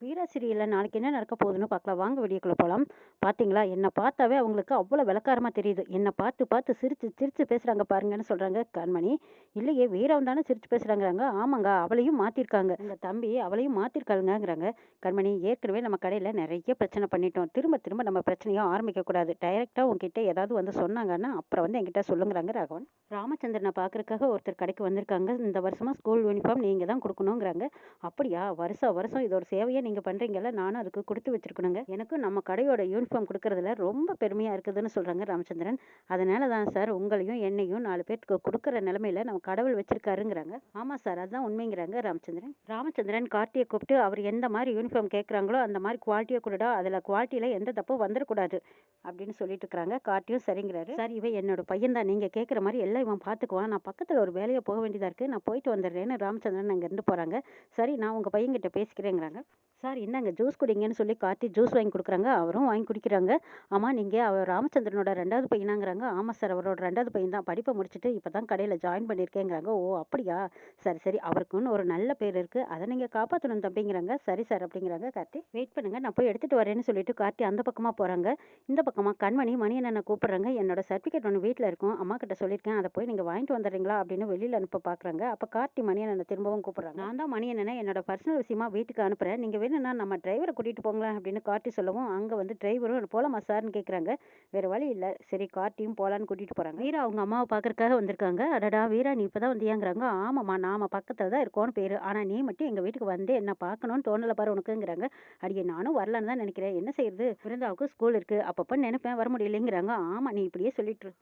வீரா சீரியல்ல நாளைக்கு என்ன நடக்க போகுதுன்னு பார்க்கலாம். வாங்க வீடியோக்குள்ள போலாம். பார்த்தீங்களா, என்ன பார்த்தாவே அவங்களுக்கு அவ்வளோ வெளக்காரமா தெரியுது. என்ன பார்த்து பார்த்து சிரிச்சு சிரிச்சு பேசுறாங்க பாருங்கன்னு சொல்றாங்க கண்மணி. இல்லையே வீராவும் தானே சிரிச்சு பேசுறாங்கறாங்க. ஆமாங்க, அவளையும் மாத்திருக்காங்க. உங்க தம்பி அவளையும் மாத்திருக்காங்கங்கிறாங்க. கண்மணி, ஏற்கனவே நம்ம கடையில நெறைய பிரச்சனை பண்ணிட்டோம். திரும்ப திரும்ப நம்ம பிரச்சனைய ஆரம்பிக்க கூடாது. டைரக்ட்டா உன்கிட்ட ஏதாவது வந்து சொன்னாங்கன்னா, அப்புறம் வந்து என்கிட்ட சொல்லுங்கறாங்க ராகவன். ராமச்சந்திரன பார்க்கறதுக்காக ஒருத்தர் கடைக்கு வந்திருக்காங்க. இந்த வருஷமா ஸ்கூல் யூனிஃபார்ம் நீங்க தான் குடுக்கணுங்கிறாங்க. அப்படியா? வருஷம் வருஷம் இது ஒரு சேவையா நீங்க பண்றீங்கல்ல, நானும் அதுக்கு குடுத்து வச்சிருக்கணுங்க. எனக்கும் நம்ம கடையோட யூனிஃபார்ம் குடுக்கறதுல ரொம்ப பெருமையா இருக்குதுன்னு சொல்றாங்க ராமச்சந்திரன். அதனால தான் சார் உங்களையும் என்னையும் 4 பேத்துக்கு குடுக்குற நிலைமையில நம்ம கடவுள் வச்சிருக்காருங்கிறாங்க. ஆமா சார், அதான் உண்மைங்கிறாங்க ராமச்சந்திரன். ராமச்சந்திரன் கார்த்திய கூப்பிட்டு அவர் எந்த மாரி யூனிஃபார்ம் கேட்கறாங்களோ அந்த மாரி குவாலிட்டியா குடுடா. அதுல குவாலிட்டியில எந்த தப்பும் வந்துடக்கூடாது அப்படின்னு சொல்லிட்டு இருக்காங்க. கார்த்தியும் சரிங்கிறாரு. சார், இவன் என்னோட பையன் தான். நீங்க கேட்குற மாரி எல்லாம் இவன் பார்த்துக்குவான். நான் பக்கத்துல ஒரு வேலையா போக வேண்டியதா இருக்கு. நான் போயிட்டு வந்துடுறேன்னு ராமச்சந்திரன் அங்கேருந்து போறாங்க. சரி, நான் உங்க பையன்கிட்ட பேசிக்கிறேங்கிறாங்க. சார் இந்தாங்க ஜூஸ் குடிங்கன்னு சொல்லி கார்த்தி ஜூஸ் வாங்கி குடுக்குறாங்க. அவரும் வாங்கி குடிக்கிறாங்க. ஆமா, நீங்க அவர் ராமச்சந்திரனோட 2வது பையனாங்கிறாங்க. ஆமா சார், அவரோட 2வது பையன் தான். படிப்பை முடிச்சுட்டு இப்பதான் கடையில ஜாயின் பண்ணியிருக்கேங்கிறாங்க. ஓ அப்படியா? சரி சரி, அவருக்குன்னு ஒரு நல்ல பேர் இருக்கு. அதை நீங்க காப்பாற்றணும் தம்பிங்கிறாங்க. சரி சார் அப்படிங்கிறாங்க கார்த்தி. வெயிட் பண்ணுங்க, நான் போய் எடுத்துட்டு வரேன்னு சொல்லிட்டு கார்த்தி அந்த பக்கமா போறாங்க. இந்த பக்கமா கண்மணி மணியண்ணனை கூப்பிடுறாங்க. என்னோட சர்டிஃபிகேட் ஒன்று வீட்டில் இருக்கும், அம்மா கிட்ட சொல்லியிருக்கேன், அதை போய் நீங்கள் வாங்கிட்டு வந்துடுறீங்களா அப்படின்னு வெளியில் அனுப்ப பார்க்குறாங்க. அப்போ கார்த்தி மணியண்ணனை திரும்பவும் கூப்பிடுறாங்க. நான் தான் மணியண்ணனை என்னோட பர்சனல் விஷயமா வீட்டுக்கு அனுப்புகிறேன், நீங்கள் வேணும்னா நம்ம டிரைவரை கூட்டிகிட்டு போங்களேன் அப்படின்னு கார்த்தி சொல்லவும், அங்கே வந்து டிரைவரும் போகலாமா சார்னு கேட்குறாங்க. வேறு வழி இல்லை, சரி கார்த்தியும் போகலான்னு கூட்டிகிட்டு போகிறாங்க. வீரா அவங்க அம்மாவை பார்க்கறதுக்காக வந்திருக்காங்க. அடடா வீரா, நீ இப்போ தான் வந்தியாங்கிறாங்க. ஆமாம்மா, நாம பக்கத்தில் தான் இருக்கோன்னு பேர், ஆனால் நீ மட்டும் எங்கள் வீட்டுக்கு வந்து என்ன பார்க்கணும்னு தோணலை பாரு உனக்குங்கிறாங்க. அடியே நானும் வரலான்னு தான் நினைக்கிறேன், என்ன செய்யுது, பிருந்தாவுக்கு ஸ்கூல் இருக்குது, அப்பப்போ நினைப்பேன் வர முடியலைங்கிறாங்க. ஆமாம், நீ இப்படியே சொல்லிட்டு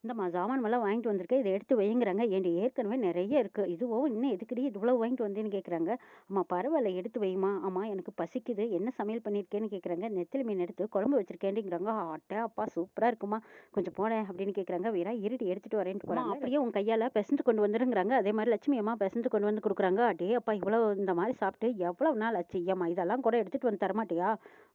இந்தம்மா சாமான்மெல்லாம் வாங்கிட்டு வந்திருக்கேன், இதை எடுத்து வைங்கிறாங்க. ஏன்டி ஏற்கனவே நிறைய இருக்குது, இதுவோ இன்னும் எதுக்குடி இவ்வளோ வாங்கிட்டு வந்தேன்னு கேட்குறாங்க. அம்மா பரவாயில்ல எடுத்து வைமா. அம்மா எனக்கு பசிக்குது, என்ன சமையல் பண்ணியிருக்கேன்னு கேட்குறாங்க. நெத்திலி மீன் எடுத்து குழம்பு வச்சிருக்கேன்டிங்கிறாங்க. அட்டை அப்பா சூப்பராக இருக்குமா, கொஞ்சம் போனேன் அப்படின்னு கேட்குறாங்க. வீரா இருடி எடுத்துகிட்டு வரேன்ட்டு போகிறாங்க. அப்படியே உன் கையால் பிசைஞ்சு கொண்டு வந்துருங்கிறாங்க. அதே மாதிரி லட்சுமி அம்மா பிசைஞ்சு கொண்டு வந்து கொடுக்குறாங்க. அடே அப்பா, இவ்வளோ இந்த மாதிரி சாப்பிட்டு எவ்வளோ நாள் ஆச்சு, ஏம்மா இதெல்லாம் கூட எடுத்துகிட்டு வந்து தரமாட்டியா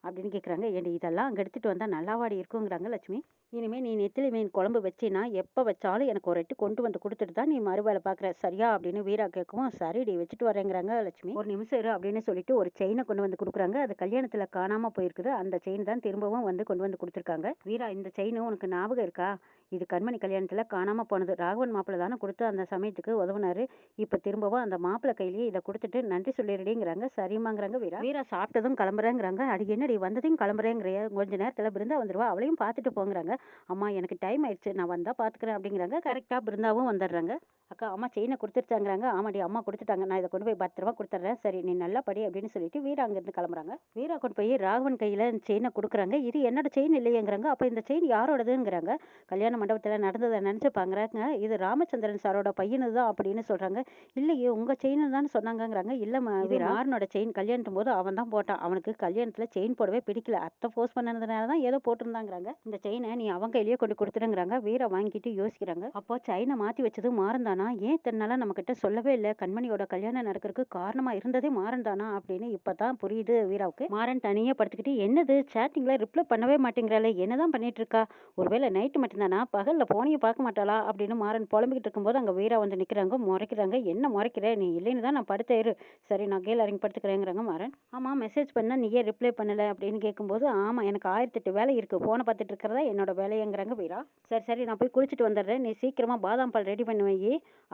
அப்படின்னு கேட்குறாங்க. ஏன்டி இதெல்லாம் அங்கே எடுத்துகிட்டு வந்தால் நல்லாவாடி இருக்குங்கிறாங்க லட்சுமி. இனிமே நீ நெத்திலி மீன் குழம்பு வச்சின்னா எப்போ வச்சாலும் எனக்கு ஒரு எட்டு கொண்டு வந்து கொடுத்துட்டு தான் நீ மறுவேலை பார்க்குற, சரியா அப்படின்னு வீரா கேட்கவும், சரிடி வச்சுட்டு வரேங்கிறாங்க லட்சுமி. ஒரு நிமிஷம் இரு அப்படின்னு சொல்லிட்டு ஒரு செயினை கொண்டு வந்து கொடுக்குறாங்க. அது கல்யாணத்தில் காணாமல் போயிருக்குது. அந்த செயின் தான் திரும்பவும் வந்து கொண்டு வந்து கொடுத்துருக்காங்க. வீரா, இந்த செயின் உனக்கு ஞாபகம் இருக்கா? இது கண்மணி கல்யாணத்தில் காணாமல் போனது. ராகவன் மாப்பிள்ளை தானே கொடுத்து அந்த சமயத்துக்கு உதவுனாரு. இப்போ திரும்பவும் அந்த மாப்பிள்ளை கையிலேயே இதை கொடுத்துட்டு நன்றி சொல்லிடுடிங்கிறாங்க. சரிம்மாங்கிறாங்க வீரா. வீரா சாப்பிட்டதும் கிளம்புறேங்கிறாங்க. அடி என்னடி வந்ததையும் கிளம்புறேங்கிறிய, கொஞ்ச நேரத்தில் பிருந்தா வந்துடுவா, அவளையும் பார்த்துட்டு போங்கிறாங்க. அம்மா எனக்கு டைம் ஆயிடுச்சு, நான் வந்தால் பார்த்துக்கிறேன் அப்படிங்கிறாங்க. கரெக்டாக பிருந்தாவும் வந்துடுறாங்க. அக்கா அம்மா செயினை கொடுத்துருச்சாங்கிறாங்க. ஆமாடி அம்மா கொடுத்துட்டாங்க, நான் இதை கொண்டு போய் பத்திரமா கொடுத்துட்றேன், சரி நீ நல்லா படி அப்படின்னு சொல்லிட்டு வீரா அங்கேருந்து கிளம்புறாங்க. வீரா கொண்டு போய் ராகவன் கையில் செயினை கொடுக்குறாங்க. இது என்னோட செயின் இல்லையேங்கிறாங்க. அப்போ இந்த செயின் யாரோடதுங்கிறாங்க. கல்யாண மண்டபத்தில் நடந்ததை நினச்சி பார்க்குறாங்க. இது ராமச்சந்திரன் சாரோட பையனு தான் அப்படின்னு சொல்கிறாங்க. இல்லையே உங்கள் செயின் தான் சொன்னாங்கங்கிறாங்க. இல்லைம்மா, வீரா மாறனோட செயின் கல்யாணத்தும் போது அவன் தான் போட்டான், அவனுக்கு கல்யாணத்தில் செயின் போடவே பிடிக்கல, அத்தை ஃபோர்ஸ் பண்ணதுனால தான் ஏதோ போட்டிருந்தாங்கிறாங்க. இந்த செயினை நீ அவங்க கையிலேயே கொண்டு கொடுத்துடுங்கிறாங்க. வீரா வாங்கிட்டு யோசிக்கிறாங்க. அப்போ செயினை மாற்றி வச்சது மாறன் தானா? ஏன் தன்னால நம்ம கிட்ட சொல்லவே இல்லை? கண்மணியோட கல்யாணம் நடக்கிறதுக்கு காரணமா இருந்ததே மாறன் தானா அப்படின்னு இப்பதான் புரியுது வீராவுக்கு. மாறன் தனியே படுத்துக்கிட்டு, என்னது சேட்டிங்ல ரிப்ளை பண்ணவே மாட்டேங்கிறாளே, என்னதான் பண்ணிட்டு இருக்கா, ஒருவேளை நைட்டு மட்டும்தானா, பகல்ல போனையும் பார்க்க மாட்டாளா அப்படின்னு மாறன் புலம்பிக்கிட்டு இருக்கும்போது அங்க வீரா வந்து நிக்கிறாங்க. முறைக்கிறாங்க. என்ன முறைக்கிற, நீ இல்லைன்னு தான் நான் படுத்தேரு, சரி நான் கீழே இறங்கி படுத்துக்கிறேங்கிறாங்க மாறன். ஆமா, மெசேஜ் பண்ணா நீ ஏன் ரிப்ளை பண்ணல அப்படின்னு கேட்கும்போது, ஆமா எனக்கு 1008 வேலை இருக்கு, போனை பார்த்துட்டு இருக்கிறதா என்னோட வேலையங்கிறாங்க வீரா. சரி சரி, நான் போய் குளிச்சுட்டு வந்துடுறேன், நீ சீக்கிரமா பாதாம் பால் ரெடி பண்ணி வை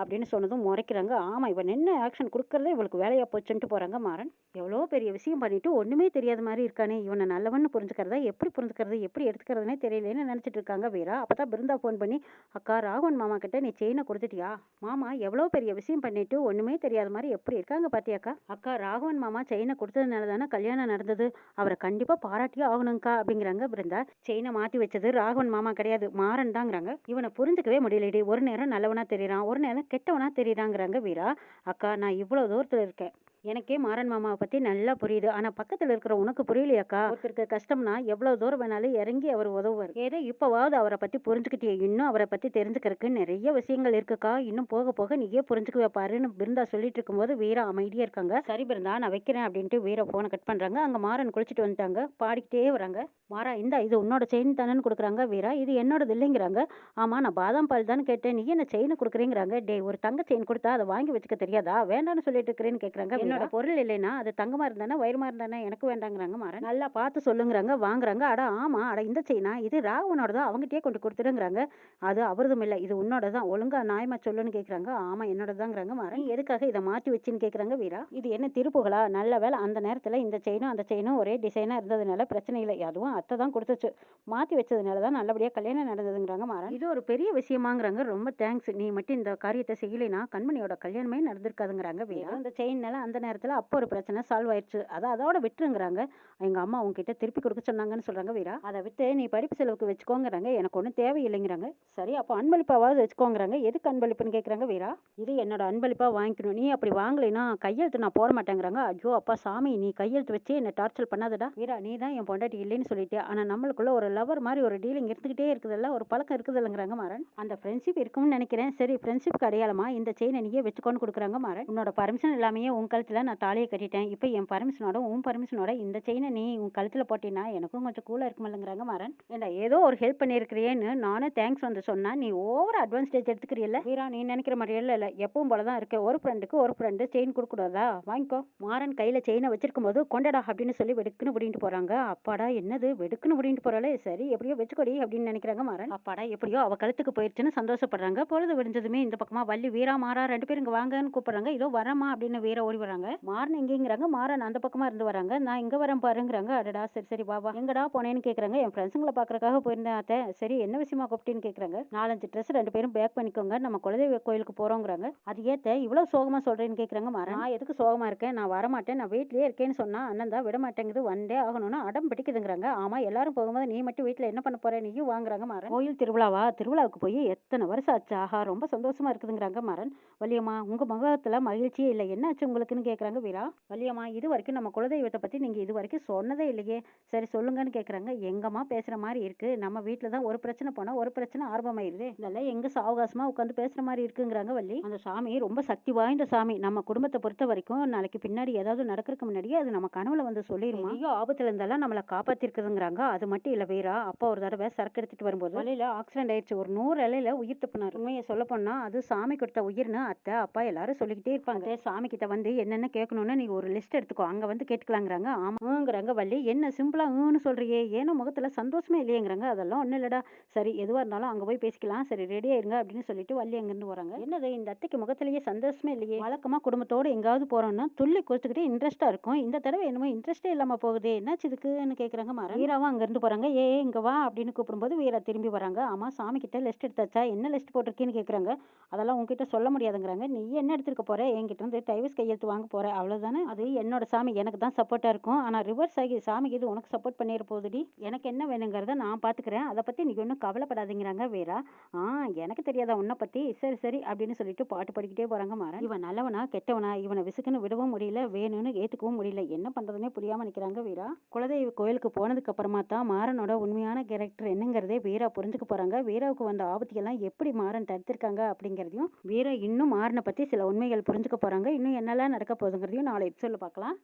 அப்படின்னு சொன்னதும் முறைக்கிறாங்க. ஆமா, இவன் என்ன ஆக்ஷன் கொடுக்கறதே இவளுக்கு வேலையா போச்சுன்ட்டு போறாங்க மாறன். எவ்வளோ பெரிய விஷயம் பண்ணிட்டு ஒண்ணுமே தெரியாத மாதிரி இருக்கானே, இவனை நல்லவன்னு புரிஞ்சுக்கிறதா எப்படி புரிஞ்சுக்கிறது, எப்படி எடுத்துக்கிறதுனே தெரியலன்னு நினைச்சிட்டு இருக்காங்க வீரா. அப்பதான் பிருந்தா ஃபோன் பண்ணி, அக்கா ராகவன் மாமா கிட்ட நீ செயினை கொடுத்துட்டியா? மாமா எவ்வளோ பெரிய விஷயம் பண்ணிட்டு ஒண்ணுமே தெரியாத மாதிரி எப்படி இருக்காங்க பாத்தியாக்கா? அக்கா ராகவன் மாமா செயினை கொடுத்ததுனால தானே கல்யாணம் நடந்தது, அவரை கண்டிப்பா பாராட்டியே ஆகணும்க்கா அப்படிங்கிறாங்க பிருந்தா. செயினை மாத்தி வச்சது ராகவன் மாமா கிடையாது, மாறன் தாங்கிறாங்க. இவனை புரிஞ்சுக்கவே முடியலடி, ஒரு நேரம் நல்லவனா தெரியறான், ஒரு நேரம் கெட்டவனா தெரியுறாங்கிறாங்க வீரா. அக்கா நான் இவ்வளவு தூரத்துல இருக்கேன், எனக்கே மாறன் மாமாவை பத்தி நல்லா புரியுது, ஆனா பக்கத்துல இருக்கிற உனக்கு புரியலையாக்கா? ஒருத்தருக்கு கஷ்டம்னா எவ்வளவு தூரம் வேணாலும் இறங்கி அவர் உதவுவார். ஏதோ இப்பவாவது அவரை பத்தி புரிஞ்சுக்கிட்டே, இன்னும் அவரை பத்தி தெரிஞ்சுக்கிறதுக்கு நிறைய விஷயங்கள் இருக்குக்கா, இன்னும் போக போக நீயே புரிஞ்சுக்குவே பாருன்னு பிருந்தா சொல்லிட்டு இருக்கும்போது வீரா அமைதியா இருக்காங்க. சரி பிருந்தா, நான் வைக்கிறேன் அப்படின்ட்டு வீரா போனை கட் பண்றாங்க. அங்க மாறன் குளிச்சுட்டு வந்துட்டாங்க, பாடிக்கிட்டே வராங்க. மாறா இந்தா இது உன்னோட செயின் தானேன்னு கொடுக்குறாங்க. வீரா இது என்னோடது இல்லைங்கிறாங்க. ஆமா, நான் பாதாம் பால் தானே கேட்டேன், நீ என்ன செயினை கொடுக்குறேங்கிறாங்க. டே, ஒரு தங்க செயின் கொடுத்தா அதை வாங்கி வச்சுக்க தெரியாதா, வேண்டாம்னு சொல்லிட்டு இருக்கிறேன்னு கேட்குறாங்க. என்னோட பொருள் இல்லைன்னா அது தங்கமா இருந்தானே வயிறுமா இருந்தானே எனக்கு வேண்டாங்கிறாங்க மாறன். நல்லா பார்த்து சொல்லுங்கிறாங்க. வாங்குறாங்க. அட ஆமா, அட இந்த செயினா இது ராகவனோட தான், அவங்ககிட்டயே கொண்டு கொடுத்துடுங்கிறாங்க. அது அவரதும் இல்லை, இது உன்னோட தான், ஒழுங்கா நியாயமா சொல்லுன்னு கேட்குறாங்க. ஆமா என்னோட தாங்கிறாங்க மாறன். நீ எதுக்காக இதை மாற்றி வச்சுன்னு கேட்குறாங்க வீரா. இது என்ன திருப்புகளா? நல்ல வேலை அந்த நேரத்தில் இந்த செயினும் அந்த செயினும் ஒரே டிசைனாக இருந்ததுனால பிரச்சனை இல்லை, அதுவும் அத்தை தான் கொடுத்துச்சு, மாற்றி வச்சதுனால தான் நல்லபடியாக கல்யாணம் நடந்ததுங்கிறாங்க மாறன். இது ஒரு பெரிய விஷயமாங்கிறாங்க. ரொம்ப தேங்க்ஸ், நீ மட்டும் இந்த காரியத்தை செய்யலைன்னா கண்மணியோட கல்யாணமே நடந்திருக்காதுங்கிறாங்க வீரா. இந்த செயின்னால அந்த நேரத்தில் அப்போ ஒரு பிரச்சனை சால்வ் ஆயிடுச்சு, அதோட விட்டுருங்கிறாங்க. எங்க அம்மா உங்ககிட்ட திருப்பி கொடுக்க சொன்னாங்கன்னு சொல்றாங்க வீரா. அதை விட்டு நீ படிப்பு செலவுக்கு வச்சுக்கோங்கிறாங்க. எனக்கு ஒன்றும் தேவையில்லைங்கிறாங்க. சரி அப்போ அன்பளிப்பாவது வச்சுக்கோங்கிறாங்க. எதுக்கு அன்பளிப்புன்னு கேட்குறாங்க வீரா. இது என்னோட அன்பளிப்பா, வாங்கிக்கணும், நீ அப்படி வாங்கலைன்னா கையெழுத்து நான் போட மாட்டேங்கிறாங்க. ஐயோ அப்பா சாமி, நீ கையெழுத்து வச்சு என்னை டார்ச்சர் பண்ணாதடா வீரா. நீ தான் என் பொண்டாட்டி இல்லைன்னு சொல்லிட்டே, ஆனால் நம்மளுக்குள்ள ஒரு லவர் மாதிரி ஒரு டீலிங் இருந்துகிட்டே இருக்குதுல்ல, ஒரு பழக்கம் இருக்குதுல்லங்கிறாங்க மாறன். அந்த ஃப்ரெண்ட்ஷிப் இருக்கும்னு நினைக்கிறேன். சரி ஃப்ரெண்ட்ஷிப்க்கு அடையாளமா இந்த செயினை நீயே வச்சுக்கோன்னு கொடுக்குறாங்க மாறன். உன்னோட பர்மிஷன் இல்லாமையே உன் கழுத்தில் நான் தாலியை கட்டிட்டேன், இப்போ என் பர்மிஷனோட உன் பர்மிஷனோட இந்த செயினை நீ உன் கழுத்தில் போட்டினா எனக்கும் கொஞ்சம் கூலாக இருக்குமில்லங்கிறாங்க மாறன். ஏண்டா ஏதோ ஒரு ஹெல்ப் பண்ணியிருக்கிறியேன்னு நானும் தேங்க்ஸ் வந்து சொன்னா நீ ஓவர் அட்வான்டேஜ் எடுத்துக்கிறியல்ல வீரா. நீ நினைக்கிற மாதிரி இல்லை, எப்பவும் போல தான் இருக்கு. ஒரு ஃப்ரெண்டுக்கு ஒரு ஃப்ரெண்டு செயின் கொடுக்கூடாதா? வாங்கிக்கோ. மாறன் கையில் செயினை வச்சிருக்கும் போது கொண்டடா அப்படின்னு சொல்லி வெடுக்குன்னு விடிட்டு போறாங்க. அப்பாடா என்னது வெடுக்குன்னு விடிட்டு போறாளே, சரி எப்படியோ வச்சுக்கொடி அப்படின்னு நினைக்கிறாங்க மாறன். அப்பாடா எப்படியோ அவ கழுத்துக்கு போயிடுச்சுன்னு சந்தோஷப்படுறாங்க. பொழுது விடிஞ்சதுமே இந்த பக்கமா வள்ளி வீரா மாறா ரெண்டு பேரும் இங்க வாங்கன்னு கூப்பிடுறாங்க. இதோ வரமா அப்படின்னு வீரா ஓடி வராங்க. மாறன் எங்கேங்கிறாங்க. மாறன் அந்த பக்கமா இருந்து வராங்க. நான் இங்க வரேன் பாருங்கிறாங்க. அடடா சரி சரி வா வா. எங்கடா போனேன்னு கேட்குறாங்க. என் ஃப்ரெண்ட்ஸுங்களை பார்க்கறக்காக போயிருந்தேன் அத்தை. சரி என்ன விஷயமா கூப்பிட்டேன்னு கேட்குறாங்க. 4-5 ட்ரெஸ் ரெண்டு பேரும் பேக் பண்ணிக்கோங்க, நம்ம குலதெய்வ கோயிலுக்கு போகிறோங்கிறாங்க. அது ஏத்த இவ்வளோ சோகமாக சொல்கிறேன்னு கேட்குறாங்க மாறன். நான் எதுக்கு சோகமாக இருக்கேன், நான் வரமாட்டேன், நான் வீட்லேயே இருக்கேன்னு சொன்னால் அண்ணன் தான் விட மாட்டேங்குது, வந்தே ஆகணும்னு அடம் பிடிக்குதுங்கிறாங்க. ஆமாம் எல்லாரும் போகும்போது நீ மட்டும் வீட்டில் என்ன பண்ண போற, நீயும் வாங்குறாங்க மாறன். கோயில் திருவிழாவா? திருவிழாவுக்கு போய் எத்தனை வருஷம் ஆச்சு, ஆஹா ரொம்ப சந்தோஷமா இருக்குதுங்கிறாங்க மாறன். வள்ளியம்மா உங்கள் முகத்தில் மகிழ்ச்சியே இல்லை, என்னாச்சு உங்களுக்குன்னு கேட்குறாங்க வீரா. வள்ளியம்மா இது வரைக்கும் நம்ம குலதெய்வத்தை பற்றி நீங்கள் இது வரைக்கும் சொன்னதே இல்லையே, சரி சொல்லுங்கன்னு கேட்குறாங்க. எங்கம்மா பேசுகிற மாதிரி இருக்கு, நம்ம வீட்டில் தான் ஒரு பிரச்சனை போனால் ஒரு பிரச்சனை ஆரம்பமாயிருது, இதெல்லாம் எங்க சாவகாசமா உட்காந்து பேசுற மாதிரி இருக்குங்கிறாங்க வள்ளி. அந்த சாமி ரொம்ப சக்தி வாய்ந்த சாமி, நம்ம குடும்பத்தை பொறுத்த வரைக்கும் நாளைக்கு பின்னாடி ஏதாவது நடக்கிறதுக்கு முன்னாடியே அது நம்ம கனவுல வந்து சொல்லிடுமா. ஐயோ ஆபத்துல இருந்தாலும் நம்மளை காப்பாத்திருக்குதுங்கிறாங்க. அது மட்டும் இல்ல வீரா, அப்பா ஒரு தடவை சரக்கு எடுத்துட்டு வரும்போது வழியில ஆக்சிடென்ட் ஆயிடுச்சு, ஒரு 100 இலையில உயிர் தப்பினார். உண்மையை சொல்ல போனா அது சாமி கொடுத்த உயிர்னு அத்தை அப்பா எல்லாரும் சொல்லிக்கிட்டே இருப்பாங்க. சாமி கிட்ட வந்து என்னென்ன கேட்கணும்னு நீ ஒரு லிஸ்ட் எடுத்துக்கோ, அங்க வந்து கேட்டுக்கலாங்கிறாங்க. ஆமாங்கிறாங்க வள்ளி. என்ன சிம்பிளா சொல்றியே, ஏன்னா முகத்துல சந்தோஷமே இல்லையேங்கிறாங்க. அதெல்லாம் ஒன்றும் இல்லடா, சரி எதுவாக இருந்தாலும் அங்கே போய் பேசிக்கலாம், சரி ரெடியாக இருங்க அப்படின்னு சொல்லிட்டு வள்ளி அங்கேருந்து வராங்க. என்னது இந்த அத்தைக்கு முகத்திலேயே சந்தோஷமே இல்லையே, வழக்கமாக குடும்பத்தோடு எங்காவது போகிறோம்னா துள்ளி கொடுத்துக்கிட்டே இன்ட்ரெஸ்ட்டாக இருக்கும், இந்த தடவை என்னமோ இன்ட்ரெஸ்டே இல்லாமல் போகுது, என்னாச்சு இதுக்குன்னு கேட்குறாங்க மாறன். வீராவும் அங்கேருந்து போகிறாங்க. இங்கே வா அப்படின்னு கூப்பிடும்போது வீரா திரும்பி வராங்க. ஆமாம் சாமி கிட்ட லிஸ்ட் எடுத்தாச்சா, என்ன லிஸ்ட் போட்டிருக்கேன்னு கேட்குறாங்க. அதெல்லாம் உங்ககிட்ட சொல்ல முடியாதுங்கிறாங்க. நீ என்ன எடுத்துருக்க போற, என்கிட்ட இருந்து டைவர்ஸ் கையெழுத்து வாங்க போற அவ்வளோதானே, அது என்னோட சாமி எனக்கு தான் சப்போர்ட்டாக இருக்கும், ஆனால் ரிவர்ஸ் ஆகி சாமிக்கு இது உனக்கு சப்போர்ட் பண்ணிட போகுதுடி, எனக்கு என்ன வேணுங்கிறத நான் பார்த்துக்கிறேன், அதை பற்றி நீ ஒன்றும் கவலைப்படாதீங்கிறாங்க வீரா. எனக்கு தெரியாதா உன்னை பற்றி, சரி சரி அப்படின்னு சொல்லிட்டு பாட்டு படிக்கிட்டே போகிறாங்க மாறன். இவன் நல்லவனா கெட்டவனா, இவனை விசுக்குன்னு விடவும் முடியல, வேணும்னு ஏற்றுக்கவும் முடியல, என்ன பண்ணுறதுனே புரியாமல் நிற்கிறாங்க வீரா. குலதெய்வ கோயிலுக்கு போனதுக்கு அப்புறமா தான் மாறனோட உண்மையான கேரக்டர் என்னங்கிறதே வீரா புரிஞ்சுக்க போகிறாங்க. வீராவுக்கு வந்த ஆபத்தியெல்லாம் எப்படி மாறன் தடுத்திருக்காங்க அப்படிங்கிறதையும், வீரா இன்னும் மாறனை பற்றி சில உண்மைகள் புரிஞ்சுக்க போகிறாங்க. இன்னும் என்னெல்லாம் நடக்க போகுதுங்கிறதையும் நாளை எபிசோடில் பார்க்கலாம்.